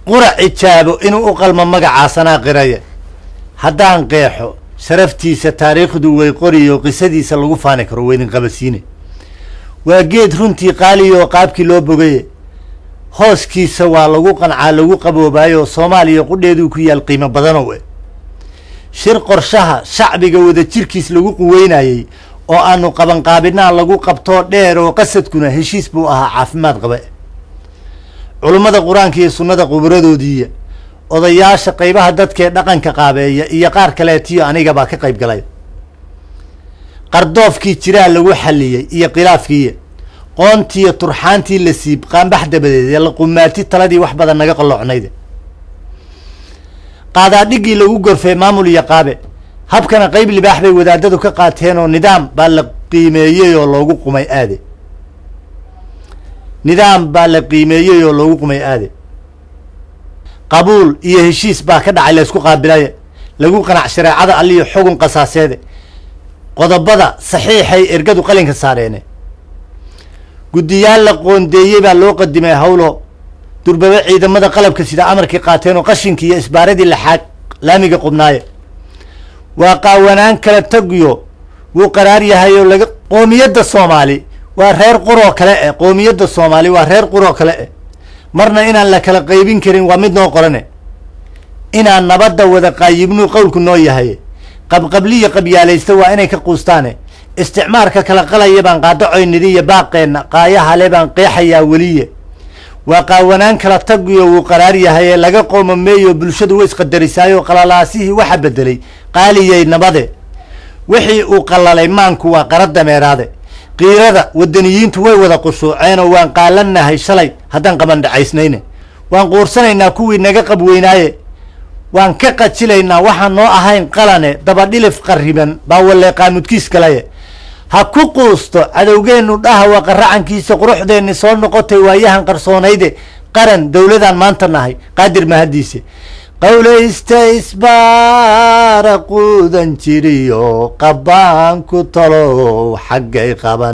qura ijaabo inuu u qalmo magacaasana qiraya haddaan qeexo sharaftiisa taariikhdu way qoriyo qisadiisa lagu faani karo weydin qabasiine waa geed runtii qaaliyo qaabkii loo bogaye hooskiisa waa lagu qancaa lagu qaboobayo Soomaaliya qudheedu ku yaal qiimo badan oo shir qorshaha shacbiga wada jirkiis lagu quweynayay oo aanu qaban qaabinaa lagu qabto dheer oo qasadkuna heshiis buu ahaa caafimaad qaba culimada quraanka iyo sunnada qubradoodii odayaasha qaybaha dadka dhaqanka qaabeeya iyo qaar kale tiyo aniga baa ka qayb galay qardoofkii jiraa lagu xaliyay iyo khilaafkii qoontii turxaantii la siib qaanbax dabadeed la qumaati taladii wax badan naga qoloocnayd qaada dhigi lagu gorfay maamul iyo qaabe habkana qayb libaax bay wadaadadu ka qaateen oo nidaam baa la qiimeeyay oo loogu qumay aade nidaam baa la qiimeeyay oo loogu qumay aade qabuul iyo heshiis baa ka dhacay la isku qaabilay lagu qanac shareecada aliyo xugun qasaaseed qodobada saxiixay ergadu qalinka saareen gudiyaal la qoondeeyay baa loo qadimay hawlo durbaba ciidamada qalabka sida amarkii qaateen oo qashinkii iyo isbaaradii la xaq laamiga qubnaaye waa qaawanaan kala tagiyo wuu qaraar yahay oo laga qoomiyadda Soomaali waa reer qoro kale qoomiyadda Soomaali waa reer qoro kale marna inaan la kala qaybin karin waa mid noo qorane inaan nabadda wada qaayibnu qowlku noo yahay qabqabliya qabyaalaysta waa inay ka quustaane isticmaalka kala qalaya baan qaadacoynidii baaqeena qaayaha le baan qeexayaa waliye waa qaawanaan kala tagiyo wuu qaraar yahay laga qoomameeyo bulshadu way isqadarisaayo qalalaasihii waxa bedelay qaaliyay nabade wixii uu qalalay maanku waa qarad dameeraade qiirada wadaniyiintu way wada qushuuceen oo waan qaalanahay shalay haddaan qaban dhacaysnayne waan quursanaynaa kuwii naga qabweynaaye waan ka qajilaynaa waxaan noo ahayn qalane daba dhilif qariban baa wale qaamudkiis kale ha ku quusto cadowgeenu dhaha waa qaracankiisa quruxdeeni soo noqotay waayahan qarsoonayde qaran dawladan maanta nahay qaadir mahadiise qawlaysta isbaara quudan jiriyo qabaan ku talo xaggay qaban